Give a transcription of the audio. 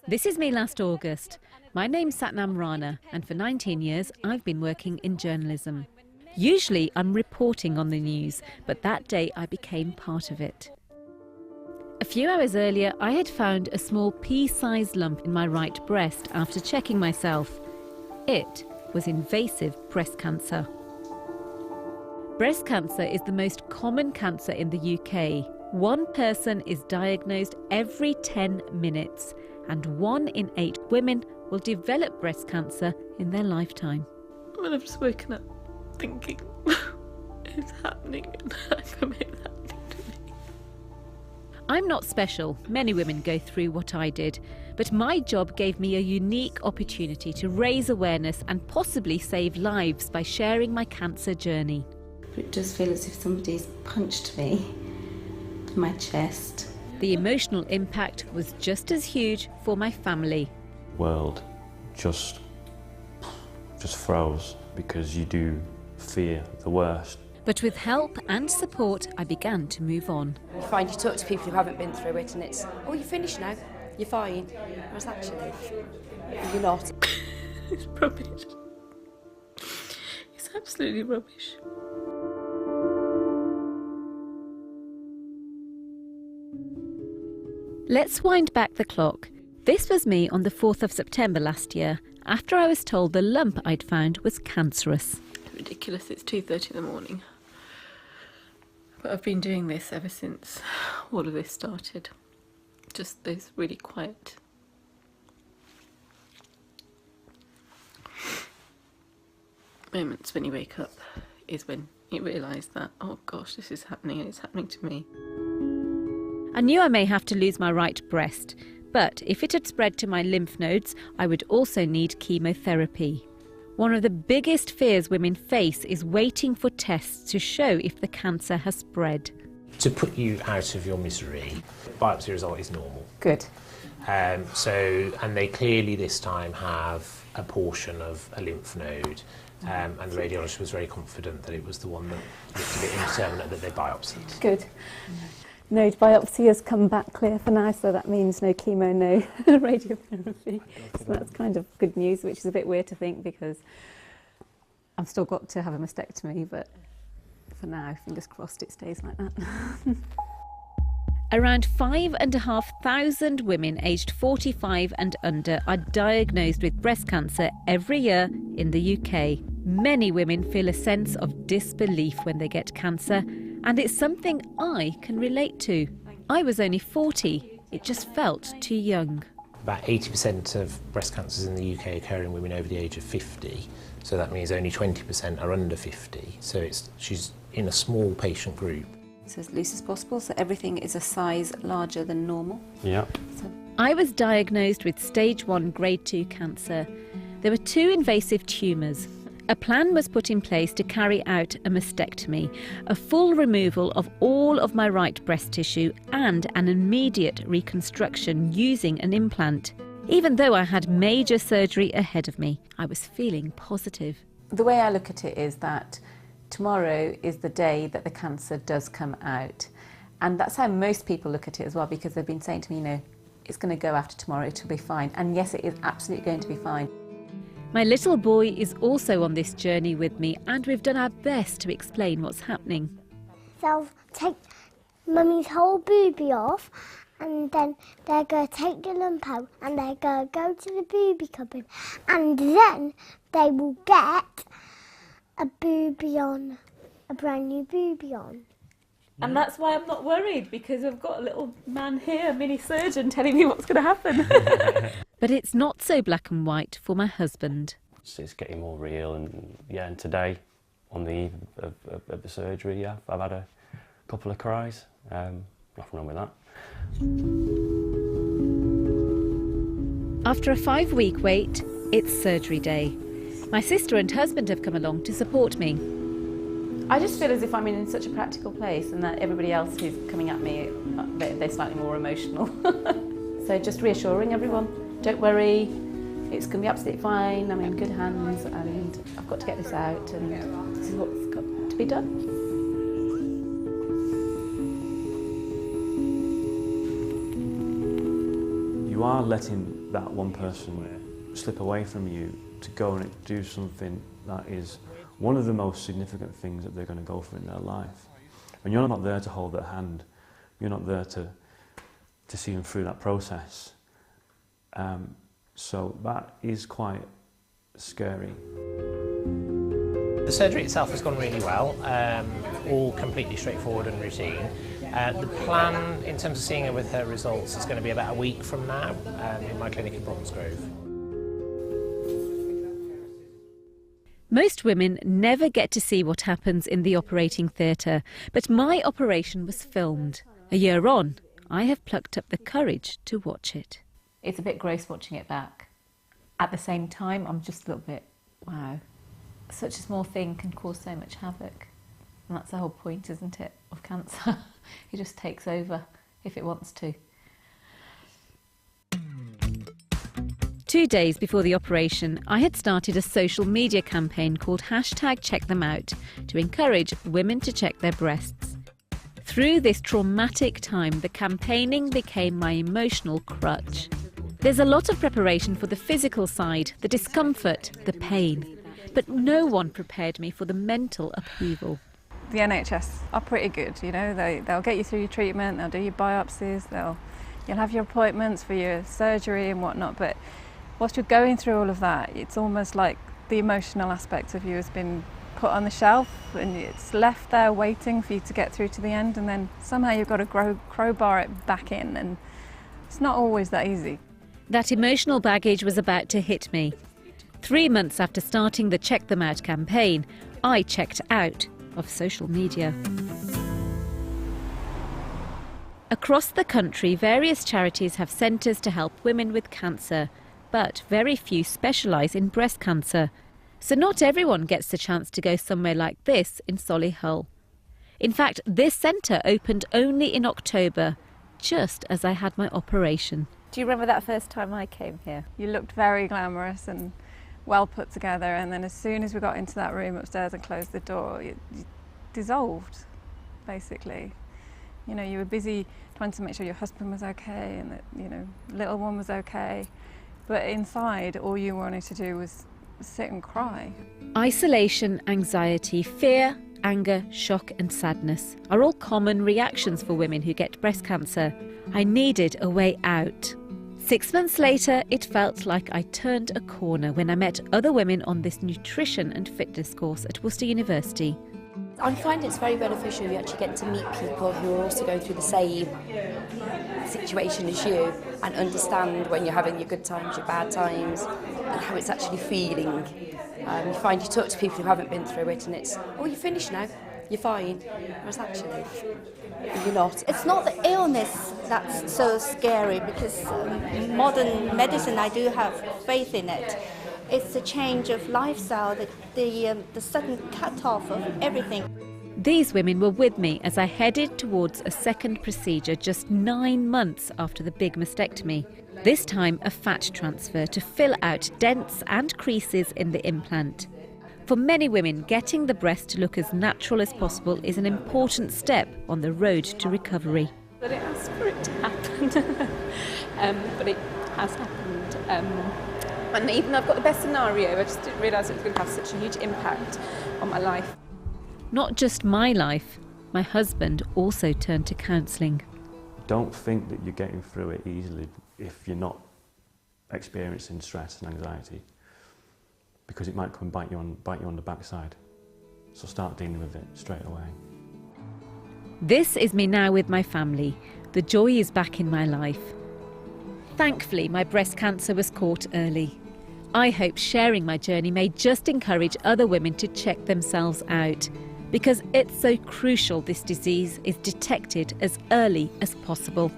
This is me last August. My name's Satnam Rana, and for 19 years I've been working in journalism. Usually I'm reporting on the news, but that day I became part of it. A few hours earlier I had found a small pea-sized lump in my right breast after checking myself. It was invasive breast cancer. Breast cancer is the most common cancer in the UK. One person is diagnosed every 10 minutes, and 1 in 8 women will develop breast cancer in their lifetime. When I've just woken up thinking, it's happening and how come it's happening to me? I'm not special. Many women go through what I did, but my job gave me a unique opportunity to raise awareness and possibly save lives by sharing my cancer journey. It does feel as if somebody's punched me in my chest. The emotional impact was just as huge for my family. World just froze because you do fear the worst. But with help and support, I began to move on. You find you talk to people who haven't been through it and it's, oh, you're finished now, you're fine. Whereas actually, you're not. It's rubbish. It's absolutely rubbish. Let's wind back the clock. This was me on the 4th of September last year, after I was told the lump I'd found was cancerous. Ridiculous, it's 2:30 in the morning. But I've been doing this ever since all of this started. Just those really quiet moments when you wake up is when you realise that, oh gosh, this is happening and it's happening to me. I knew I may have to lose my right breast, but if it had spread to my lymph nodes, I would also need chemotherapy. One of the biggest fears women face is waiting for tests to show if the cancer has spread. To put you out of your misery, biopsy result is normal. Good. And they clearly this time have a portion of a lymph node, and the radiologist was very confident that it was the one that looked a bit indeterminate that they biopsied. Good. Node biopsy has come back clear for now, so that means no chemo, no radiotherapy. So that's kind of good news, which is a bit weird to think because I've still got to have a mastectomy, but for now, fingers crossed it stays like that. Around 5,500 women aged 45 and under are diagnosed with breast cancer every year in the UK. Many women feel a sense of disbelief when they get cancer, and it's something I can relate to. I was only 40. It just felt too young. About 80% of breast cancers in the UK occur in women over the age of 50, so that means only 20% are under 50. So she's in a small patient group. So as loose as possible, so everything is a size larger than normal. Yeah. I was diagnosed with stage 1 grade 2 cancer. There were 2 invasive tumours. A plan was put in place to carry out a mastectomy, a full removal of all of my right breast tissue and an immediate reconstruction using an implant. Even though I had major surgery ahead of me, I was feeling positive. The way I look at it is that tomorrow is the day that the cancer does come out. And that's how most people look at it as well, because they've been saying to me, you know, it's going to go after tomorrow, it'll be fine. And yes, it is absolutely going to be fine. My little boy is also on this journey with me, and we've done our best to explain what's happening. They'll take Mummy's whole boobie off, and then they're going to take the lump out, and they're going to go to the boobie cupboard, and then they will get a boobie on, a brand new boobie on. And that's why I'm not worried, because I've got a little man here, a mini surgeon, telling me what's going to happen. But it's not so black and white for my husband. It's getting more real, and today, on the eve of the surgery, I've had a couple of cries. Nothing wrong with that. After a 5-week wait, it's surgery day. My sister and husband have come along to support me. I just feel as if I'm in such a practical place and that everybody else who's coming at me, they're slightly more emotional. So just reassuring everyone, don't worry, it's going to be absolutely fine, I'm in good hands and I've got to get this out and this is what's got to be done. You you are letting that one person slip away from you to go and do something that is one of the most significant things that they're going to go for in their life. And you're not there to hold their hand. You're not there to see them through that process. So that is quite scary. The surgery itself has gone really well, all completely straightforward and routine. The plan in terms of seeing her with her results is going to be about a week from now in my clinic in Bromsgrove. Most women never get to see what happens in the operating theatre, but my operation was filmed. A year on, I have plucked up the courage to watch it. It's a bit gross watching it back. At the same time, I'm just a little bit, wow. Such a small thing can cause so much havoc. And that's the whole point, isn't it, of cancer? It just takes over if it wants to. 2 days before the operation, I had started a social media campaign called #CheckThemOut to encourage women to check their breasts. Through this traumatic time, the campaigning became my emotional crutch. There's a lot of preparation for the physical side, the discomfort, the pain. But no one prepared me for the mental upheaval. The NHS are pretty good, you know, they'll get you through your treatment, they'll do your biopsies, you'll have your appointments for your surgery and whatnot, but whilst you're going through all of that, it's almost like the emotional aspect of you has been put on the shelf and it's left there waiting for you to get through to the end, and then somehow you've got to crowbar it back in, and it's not always that easy. That emotional baggage was about to hit me. 3 months after starting the Check Them Out campaign, I checked out of social media. Across the country, various charities have centres to help women with cancer, but very few specialise in breast cancer. So not everyone gets the chance to go somewhere like this in Solihull. In fact, this centre opened only in October, just as I had my operation. Do you remember that first time I came here? You looked very glamorous and well put together, and then as soon as we got into that room upstairs and closed the door, you dissolved, basically. You know, you were busy trying to make sure your husband was okay and that, you know, little one was okay, but inside all you wanted to do was sit and cry. Isolation, anxiety, fear, anger, shock and sadness are all common reactions for women who get breast cancer. I needed a way out. 6 months later, it felt like I turned a corner when I met other women on this nutrition and fitness course at Worcester University. I find it's very beneficial you actually get to meet people who are also going through the same situation as you and understand when you're having your good times, your bad times, and how it's actually feeling. You find you talk to people who haven't been through it and it's, oh, you're finished now, you're fine, whereas actually you're not. It's not the illness that's so scary, because modern medicine, I do have faith in it. It's the change of lifestyle, the sudden cut-off of everything. These women were with me as I headed towards a second procedure just 9 months after the big mastectomy. This time a fat transfer to fill out dents and creases in the implant. For many women, getting the breast to look as natural as possible is an important step on the road to recovery. But it asked for it to happen. But it has happened. And even though I've got the best scenario, I just didn't realise it was going to have such a huge impact on my life. Not just my life, my husband also turned to counselling. Don't think that you're getting through it easily if you're not experiencing stress and anxiety, because it might come and bite you on the backside. So start dealing with it straight away. This is me now with my family. The joy is back in my life. Thankfully, my breast cancer was caught early. I hope sharing my journey may just encourage other women to check themselves out, because it's so crucial this disease is detected as early as possible.